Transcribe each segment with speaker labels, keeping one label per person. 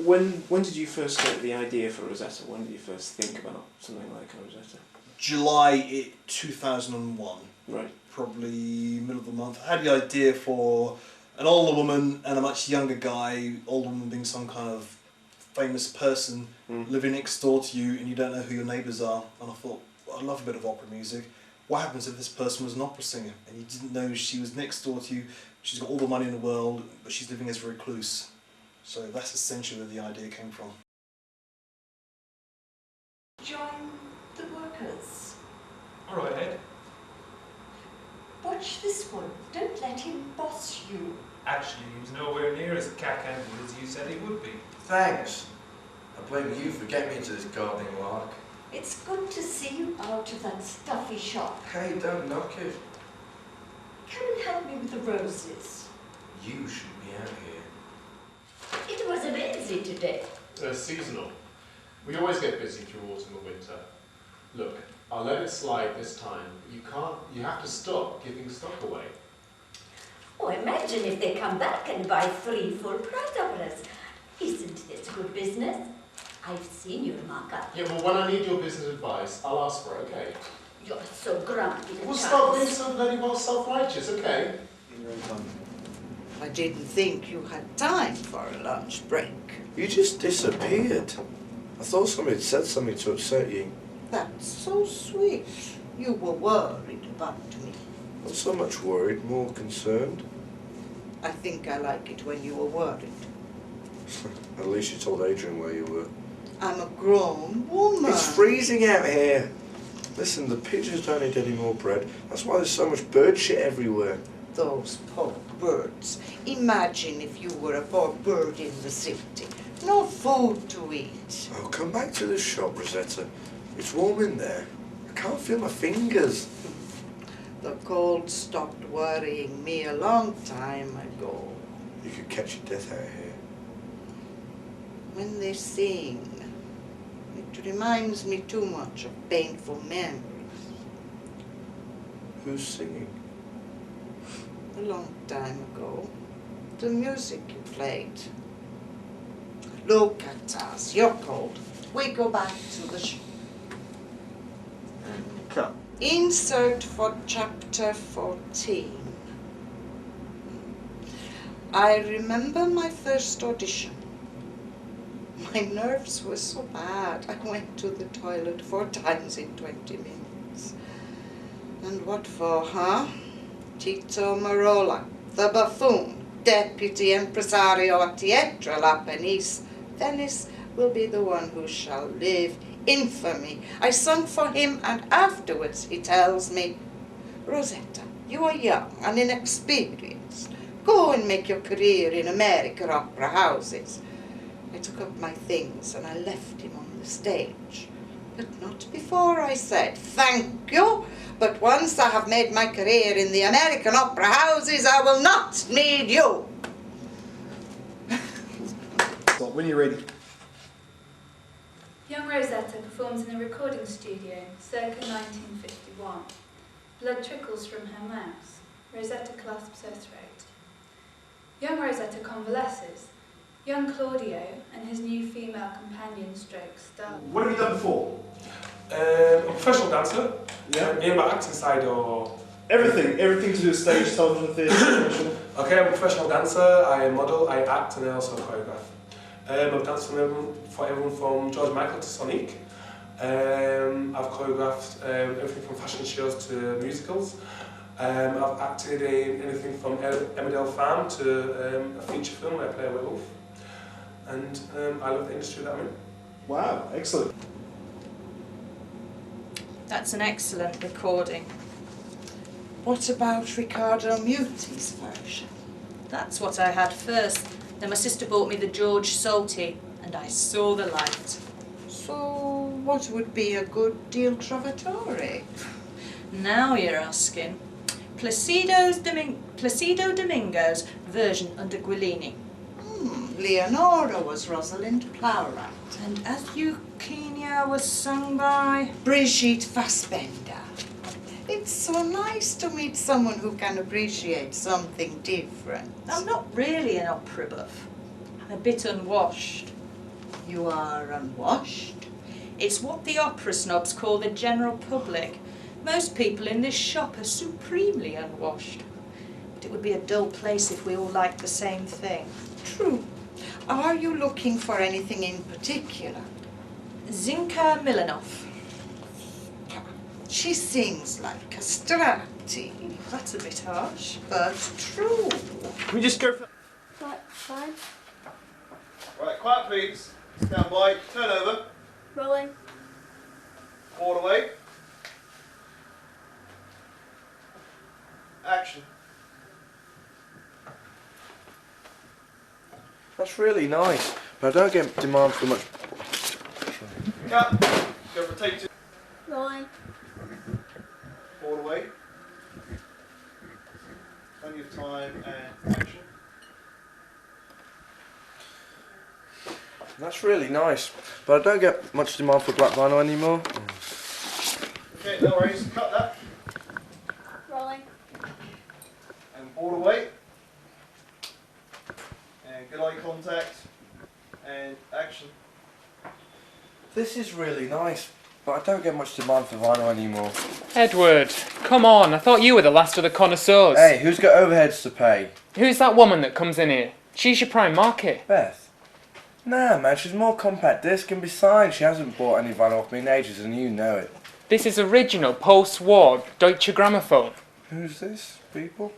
Speaker 1: when did you first get the idea for Rosetta? When did you first think about something like a Rosetta?
Speaker 2: July 2001.
Speaker 1: Right.
Speaker 2: Probably middle of the month. I had the idea for an older woman and a much younger guy, older woman being some kind of famous person living next door to you and you don't know who your neighbours are. And I thought, well, I love a bit of opera music. What happens if this person was an opera singer and you didn't know she was next door to you, she's got all the money in the world, but she's living as a recluse. So that's essentially where the idea came from.
Speaker 3: Join the workers.
Speaker 4: All right, Ed.
Speaker 3: Watch this one. Don't let him boss you.
Speaker 4: Actually, he was nowhere near as cack-handed as you said he would be.
Speaker 5: Thanks. I blame you for getting me into this gardening lark.
Speaker 3: It's good to see you out of that stuffy shop.
Speaker 5: Hey, don't knock it.
Speaker 3: Come and help me with the roses.
Speaker 5: You should be out here.
Speaker 3: It was busy today.
Speaker 6: Seasonal. We always get busy through autumn and winter. Look, I'll let it slide this time. You have to stop giving stock away.
Speaker 3: Oh, imagine if they come back and buy 3 full-price operas. Isn't this good business? I've seen your markup.
Speaker 6: Yeah, well, when I need your business advice, I'll ask for it, okay?
Speaker 3: You're so grumpy.
Speaker 6: Well, stop being so bloody well self-righteous, okay?
Speaker 7: I didn't think you had time for a lunch break.
Speaker 8: You just disappeared. I thought somebody had said something to upset you.
Speaker 7: That's so sweet. You were worried about me.
Speaker 8: Not so much worried, more concerned.
Speaker 7: I think I like it when you were worried.
Speaker 8: At least you told Adrian where you were.
Speaker 7: I'm a grown woman.
Speaker 8: It's freezing out here. Listen, the pigeons don't eat any more bread. That's why there's so much bird shit everywhere.
Speaker 7: Those poor birds. Imagine if you were a poor bird in the city. No food to eat.
Speaker 8: Oh, come back to the shop, Rosetta. It's warm in there. I can't feel my fingers.
Speaker 7: The cold stopped worrying me a long time ago.
Speaker 8: You could catch your death out here.
Speaker 7: When they sing, it reminds me too much of painful memories.
Speaker 8: Who's singing?
Speaker 7: A long time ago, the music you played. Look at us, you're cold. We go back to the shop.
Speaker 2: Cut.
Speaker 7: Insert for chapter 14. I remember my first audition. My nerves were so bad, I went to the toilet 4 times in 20 minutes. And what for, huh? Tito Marola, the buffoon, deputy impresario at Teatro La Venice. Venice will be the one who shall live infamy. I sung for him, and afterwards he tells me, Rosetta, you are young and inexperienced. Go and make your career in American opera houses. I took up my things and I left him on the stage. But not before I said, thank you, but once I have made my career in the American opera houses, I will not need you.
Speaker 2: So, when you're ready.
Speaker 9: Young Rosetta performs in a recording studio circa 1951. Blood trickles from her mouth. Rosetta clasps her throat. Young Rosetta convalesces. Young Claudio and his new female companion stroke start.
Speaker 2: What have you done before?
Speaker 4: I'm a professional dancer.
Speaker 2: Yeah.
Speaker 4: In my acting side or...
Speaker 2: Everything to do with stage, television, theatre,
Speaker 4: Okay, I'm a professional dancer, I model, I act and I also choreograph. I've danced for everyone from George Michael to Sonic. I've choreographed everything from fashion shows to musicals. I've acted in anything from Emmerdale Farm to a feature film where I play a werewolf. And I love the industry that I'm in.
Speaker 2: Wow, excellent.
Speaker 10: That's an excellent recording.
Speaker 7: What about Riccardo Muti's version?
Speaker 10: That's what I had first. Then my sister bought me the George Salty, and I saw the light.
Speaker 7: So, what would be a good Il Trovatore?
Speaker 10: Now you're asking. Placido Domingo's version under Guillini.
Speaker 7: Leonora was Rosalind Plowright.
Speaker 10: And Euchenia was sung by...
Speaker 7: Brigitte Fassbender. It's so nice to meet someone who can appreciate something different.
Speaker 10: I'm not really an opera buff. I'm a bit unwashed.
Speaker 7: You are unwashed.
Speaker 10: It's what the opera snobs call the general public. Most people in this shop are supremely unwashed. But it would be a dull place if we all liked the same thing.
Speaker 7: True. Are you looking for anything in particular?
Speaker 10: Zinka Milanov.
Speaker 7: She sings like a Strati.
Speaker 10: That's a bit harsh.
Speaker 7: But true.
Speaker 1: Can we just go for...
Speaker 11: Right, fine.
Speaker 2: Right, quiet please. Stand by. Turn over.
Speaker 11: Rolling.
Speaker 2: All away. Action.
Speaker 8: That's really nice, but I don't get demand for much.
Speaker 2: Cut. Go for take 2.
Speaker 11: Rolling.
Speaker 2: All away. Plenty of time and action.
Speaker 8: That's really nice, but I don't get much demand for black vinyl anymore.
Speaker 2: Okay, no worries. Cut that.
Speaker 11: Rolling.
Speaker 2: And all away. And good eye contact. And action.
Speaker 8: This is really nice, but I don't get much demand for vinyl anymore.
Speaker 12: Edward, come on, I thought you were the last of the connoisseurs.
Speaker 8: Hey, who's got overheads to pay?
Speaker 12: Who's that woman that comes in here? She's your prime market.
Speaker 8: Beth. Nah, man, she's more compact disc, and besides, she hasn't bought any vinyl off me in ages, and you know it.
Speaker 12: This is original post-war Deutsche Grammophon.
Speaker 8: Who's this, people?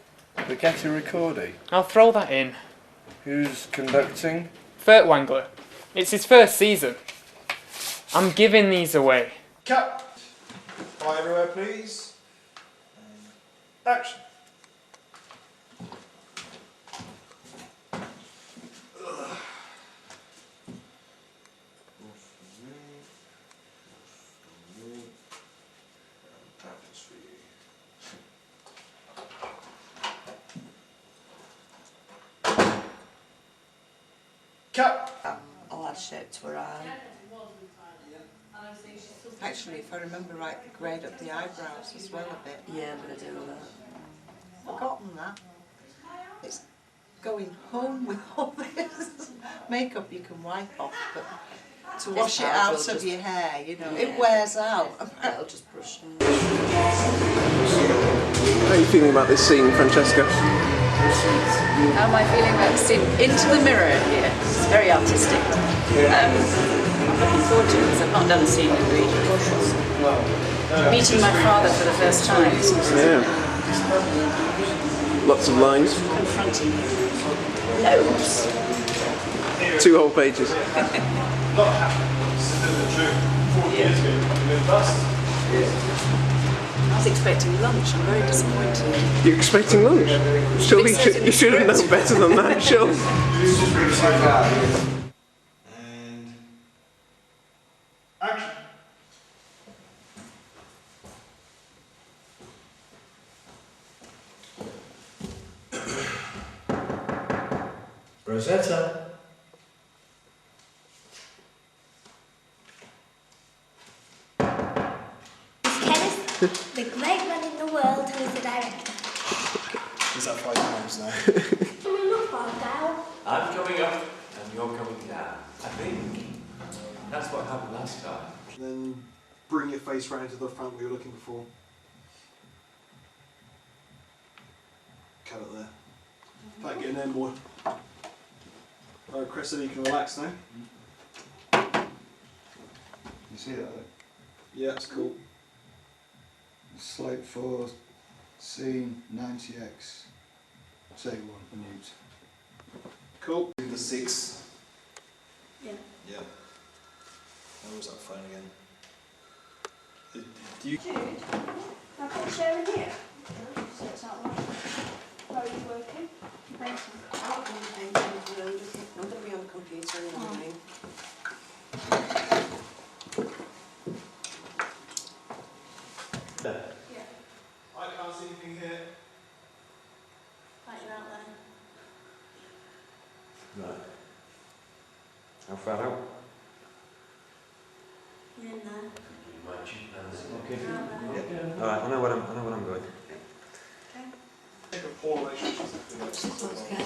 Speaker 8: The Getty Recordy.
Speaker 12: I'll throw that in.
Speaker 8: Who's conducting?
Speaker 12: Furtwängler. It's his first season. I'm giving these away.
Speaker 2: Cut. Eye everywhere, please. And action. Cut.
Speaker 7: I'll add shape to her eye. Actually, if I remember right, they grade up the eyebrows as well a bit.
Speaker 13: Yeah, I'm going to do all that.
Speaker 7: Forgotten that. It's going home with all this makeup you can wipe off, but to wash it out of your hair, you know, it wears out.
Speaker 13: I'll just brush it.
Speaker 1: How are you feeling about this scene, Francesca?
Speaker 13: How am I feeling about the scene? Into the mirror here. It's very artistic. I'm looking forward to it because I've not done a scene in ages. Meeting my father for the first time.
Speaker 1: Yeah. Lots of lines.
Speaker 13: Confronting him. Loads.
Speaker 1: 2 whole pages.
Speaker 13: I was expecting lunch. I'm very disappointed.
Speaker 1: You're expecting lunch? Surely you should have known better than that, sure.
Speaker 2: And action.
Speaker 5: Rosetta.
Speaker 11: The great man in the world who is the director.
Speaker 2: Is that 5 times now?
Speaker 11: Can we look far down?
Speaker 14: I'm coming up and you're coming down. I think that's what happened last time.
Speaker 2: Then bring your face round to the front we were looking before. Cut it there. Back getting in, boy. Alright, Chris, you can relax now.
Speaker 15: You see that?
Speaker 2: Yeah, it's cool.
Speaker 15: Slate 4, scene 90x. Take 1, mute.
Speaker 2: Cool. The 6.
Speaker 11: Yeah.
Speaker 2: Yeah. Where was that phone again? Do you...
Speaker 11: Jude, I've got a chair in here. So it's not right. How are you working? Painting.
Speaker 13: I'm going to be on the computer in the morning.
Speaker 2: I can't see anything here.
Speaker 11: Right, you're out there.
Speaker 14: Right. How far out?
Speaker 11: You're in there.
Speaker 14: Okay.
Speaker 11: You're out there.
Speaker 14: Yeah. Alright, I know where I'm going.
Speaker 11: Okay.
Speaker 2: Take a poor relationship.
Speaker 11: Okay.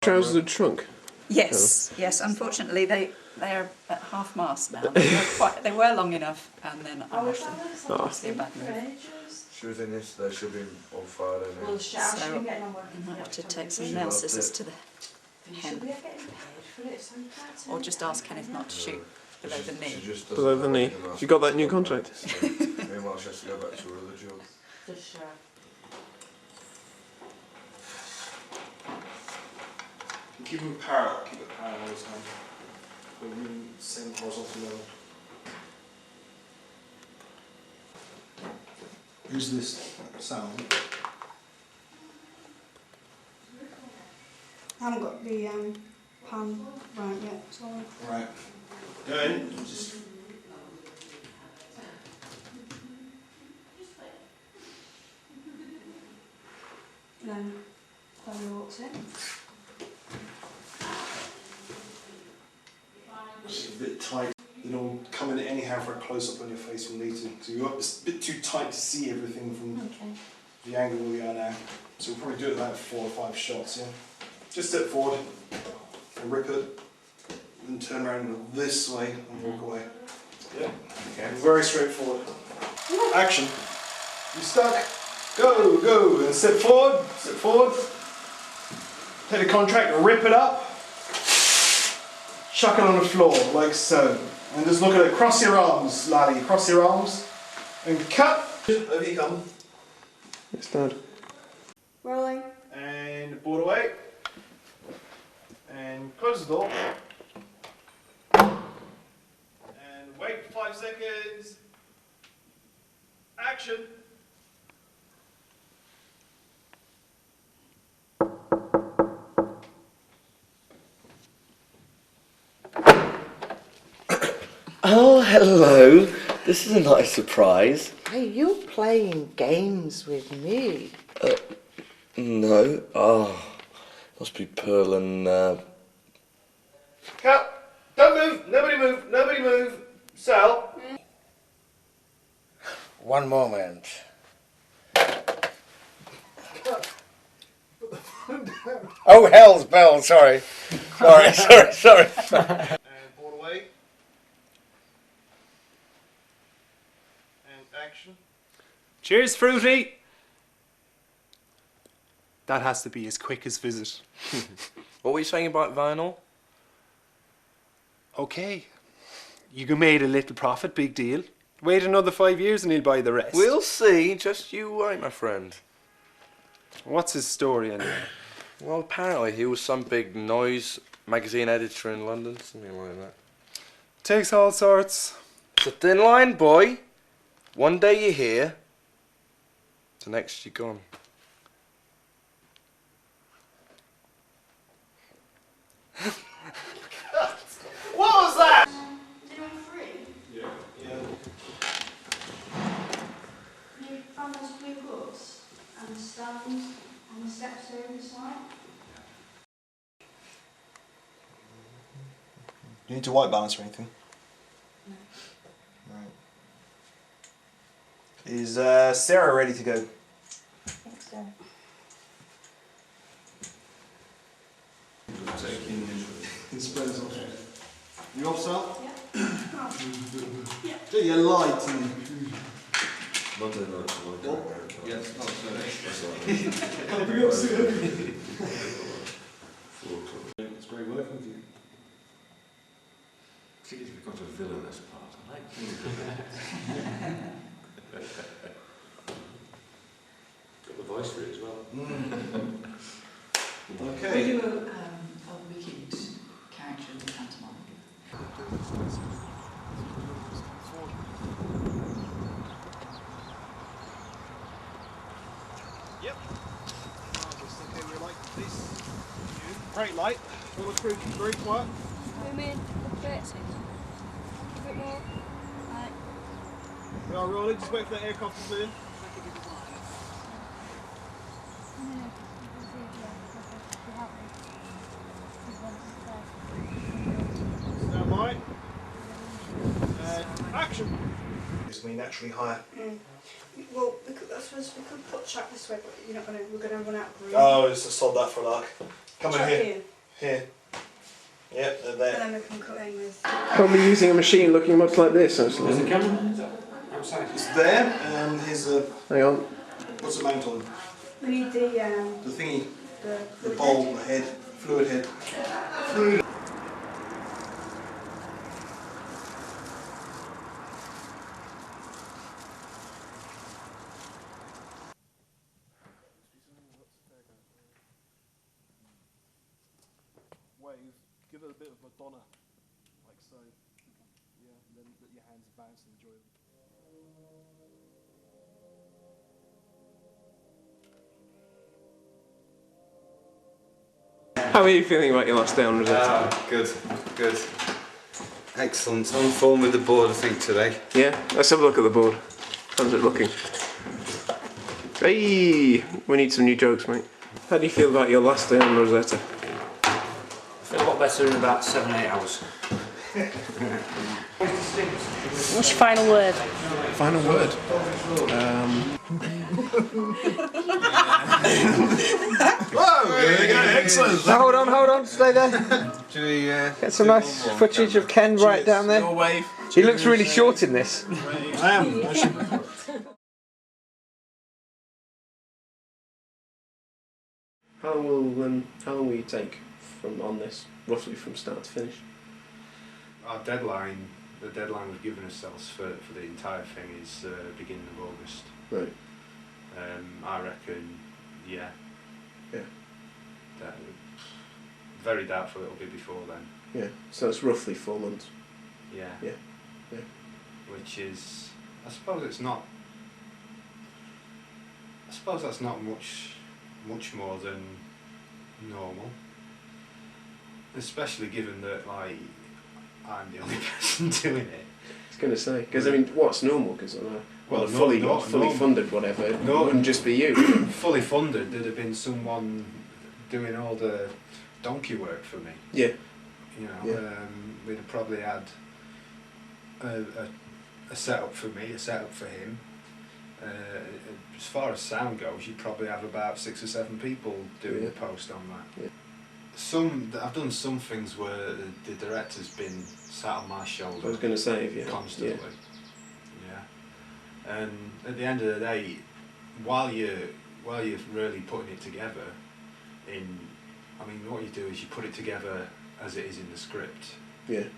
Speaker 1: trousers a trunk?
Speaker 13: Yes, yes. Unfortunately, they are at half mast now. They were long enough, and then I washed them. Obviously a bad move.
Speaker 8: She was in yesterday, she'll be on Friday now.
Speaker 13: Well, so I might have to take some nail scissors to the hem. Or just ask Kenneth not to shoot below the knee.
Speaker 1: Below the knee. You got that new contract?
Speaker 8: Meanwhile, she has to go back to her other job.
Speaker 2: Keep them parallel, keep it parallel all the time. But you same horizontal level. Who's this sound?
Speaker 11: I haven't got the pan right yet, sorry.
Speaker 2: Right. Go in. Just
Speaker 11: then Chloe walks in.
Speaker 2: it's a bit tight. They don't come in anyhow for a close-up on your face when needed. So it's a bit too tight to see everything from the angle where we are now. So we'll probably do it like 4 or 5 shots, yeah? Just step forward and rip it. Then turn around and go this way and walk away. Yeah. Okay. Very straightforward. Action. You stuck. Go, go. And step forward. Step forward. Take the contract and rip it up. Chuck it on the floor, like so. And just look at it. Cross your arms, laddie. Cross your arms. And cut. Over you come.
Speaker 1: Yes, Dad.
Speaker 11: Rolling.
Speaker 2: And board away. And close the door. And wait for 5 seconds. Action.
Speaker 8: Oh, hello. This is a nice surprise.
Speaker 7: Hey, you're playing games with me.
Speaker 8: No. Oh, must be Pearl and,
Speaker 2: Cut. Don't move. Nobody move. Nobody move. Sal.
Speaker 16: One moment. Oh, hell's bells, sorry. Sorry.
Speaker 2: And board away. And action.
Speaker 4: Cheers, Fruity! That has to be his quickest visit.
Speaker 8: What were you saying about vinyl?
Speaker 4: Okay. You made a little profit, big deal. Wait another 5 years and he'll buy the rest.
Speaker 8: We'll see. Just you wait, my friend.
Speaker 4: What's his story anyway?
Speaker 8: Well, apparently he was some big noise magazine editor in London, something like that.
Speaker 4: Takes all sorts.
Speaker 8: It's a thin line, boy. One day you're here, the next you're gone.
Speaker 2: What was that?
Speaker 11: Is anyone free?
Speaker 2: Yeah.
Speaker 11: You found those blue books and the stands and the steps over the side?
Speaker 2: Do you need to white balance or anything?
Speaker 11: No.
Speaker 2: Right. Is Sarah ready to go?
Speaker 11: I think so.
Speaker 2: Spreads off. You off, Sal?
Speaker 11: Yeah. Yeah.
Speaker 2: Do you lie to me?
Speaker 5: Monday night, yes, no, sorry.
Speaker 2: Can't be up soon. It's great working with you.
Speaker 14: See, we've got a villainous part. I like things. Got the voice for it as well.
Speaker 2: Okay.
Speaker 13: Were you a wicked character in the pantomime?
Speaker 2: Yep. Okay, we like this. Great light. All the crew very quiet.
Speaker 11: Zoom in a bit. A bit more. Right.
Speaker 2: We are rolling. Just wait for that aircraft to clear. Stand by. And action. It's me naturally higher.
Speaker 11: Well, I suppose we could put track this way, but we're going to run out of room.
Speaker 2: Oh, just sod that for luck. Come in
Speaker 11: Track
Speaker 2: here. Here. Yep, they're there.
Speaker 11: And then we can cut in with...
Speaker 1: Probably using a machine looking much like this, actually.
Speaker 14: There's a camera. Outside.
Speaker 2: It's there, and here's a...
Speaker 1: Hang on.
Speaker 2: What's the mount on?
Speaker 11: We need the
Speaker 2: thingy.
Speaker 11: The
Speaker 2: fluid bowl, head. The head. Fluid head. Fluid. Wave, give it a bit of Madonna, like so. Yeah, and then let your hands bounce and enjoy them.
Speaker 1: How are you feeling about your last day on Rosetta?
Speaker 17: Good, good. Excellent. On form with the board, I think, today.
Speaker 1: Yeah, let's have a look at the board. How's it looking? Hey, we need some new jokes, mate. How do you feel about your last day on Rosetta?
Speaker 14: I feel a lot better in about 7 or 8 hours.
Speaker 10: What's your final word?
Speaker 1: Final word?
Speaker 16: Whoa! There we go, excellent!
Speaker 12: Now, hold on, stay there.
Speaker 17: Do we
Speaker 12: get some nice footage of Ken right down there?
Speaker 2: Wave.
Speaker 12: He looks really short in this.
Speaker 2: I am.
Speaker 1: How long will you take from on this, roughly from start to finish?
Speaker 6: Our deadline, the deadline we've given ourselves for the entire thing is beginning of August.
Speaker 1: Right.
Speaker 6: I reckon, yeah.
Speaker 1: Yeah.
Speaker 6: Very doubtful it'll be before then.
Speaker 1: Yeah, so it's roughly 4 months.
Speaker 6: Yeah.
Speaker 1: Yeah. Yeah.
Speaker 6: Which is, I suppose it's not. I suppose that's not much more than normal. Especially given that, like, I'm the only person doing it.
Speaker 1: I was going to say, because I mean, what's normal? Because
Speaker 6: Well,
Speaker 1: fully
Speaker 6: no,
Speaker 1: funded, whatever. It wouldn't just be you.
Speaker 6: Fully funded, there'd have been someone doing all the donkey work for me.
Speaker 1: Yeah.
Speaker 6: You know,
Speaker 1: Yeah.
Speaker 6: we'd have probably had a setup for me, a setup for him. As far as sound goes, you'd probably have about 6 or 7 people doing the post on that.
Speaker 1: Yeah.
Speaker 6: I've done some things where the director's been sat on my shoulder.
Speaker 1: I was going to say, if you
Speaker 6: constantly. Yeah. And at the end of the day, while you're really putting it together, what you do is you put it together as it is in the script.
Speaker 1: Yeah.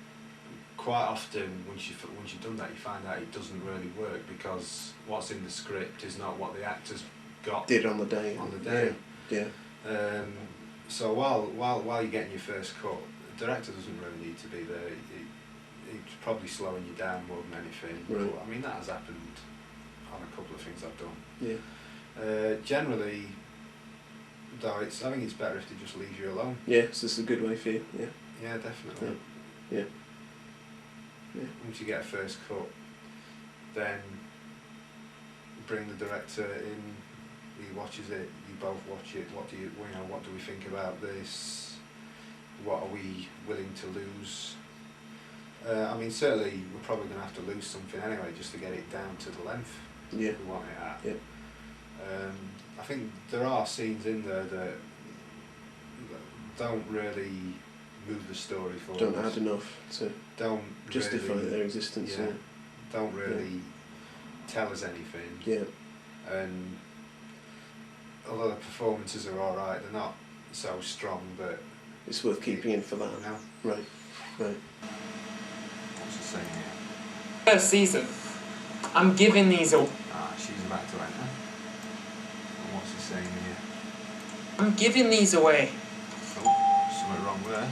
Speaker 6: Quite often, once you've done that, you find out it doesn't really work because what's in the script is not what the actors
Speaker 1: did on the day. Yeah.
Speaker 6: So while you're getting your first cut, the director doesn't really need to be there. He's probably slowing you down more than anything.
Speaker 1: Right.
Speaker 6: But, I mean, that has happened on a couple of things I've done.
Speaker 1: Yeah.
Speaker 6: Generally, though, I think it's better if they just leave you alone.
Speaker 1: Yeah, so it's a good way for you. Yeah.
Speaker 6: Yeah, definitely.
Speaker 1: Yeah. Yeah.
Speaker 6: Once you get a first cut, then bring the director in. He watches it. You both watch it. What do we think about this? What are we willing to lose? Certainly we're probably going to have to lose something anyway, just to get it down to the length we want it at.
Speaker 1: Yeah.
Speaker 6: I think there are scenes in there that don't really move the story forward.
Speaker 1: Don't add enough to justify
Speaker 6: really,
Speaker 1: their existence.
Speaker 6: Yeah. Don't really tell us anything.
Speaker 1: Yeah.
Speaker 6: And although the performances are alright, they're not so strong that
Speaker 1: it's worth keeping in for that.
Speaker 6: No.
Speaker 1: Right.
Speaker 14: What's he saying here?
Speaker 12: First season. I'm giving these away.
Speaker 14: She's about to enter. And what's he saying here?
Speaker 12: I'm giving these away.
Speaker 14: Oh, something wrong there.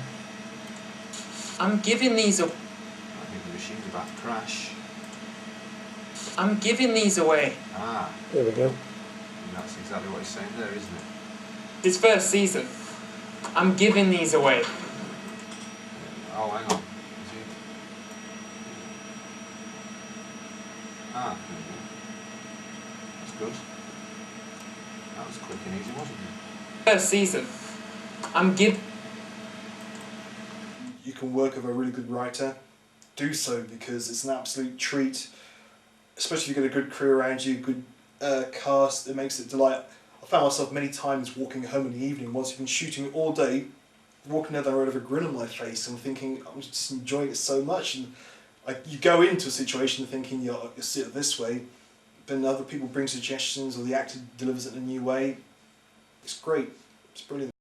Speaker 12: I'm giving these away.
Speaker 14: I think the machine's about to crash.
Speaker 12: I'm giving these away.
Speaker 1: There we go.
Speaker 14: And that's exactly what he's saying there, isn't it?
Speaker 12: This first season. I'm giving these away.
Speaker 14: Oh, hang on. Is he? That's good. That was quick and easy, wasn't it?
Speaker 12: First season. I'm giving.
Speaker 2: You can work with a really good writer. Do so, because it's an absolute treat, especially if you get a good crew around you, good cast. It makes it delight. I found myself many times walking home in the evening once you've been shooting all day, walking down the road with a grin on my face and thinking, I'm just enjoying it so much. And you go into a situation thinking you'll see it this way, then other people bring suggestions or the actor delivers it in a new way. It's great. It's brilliant.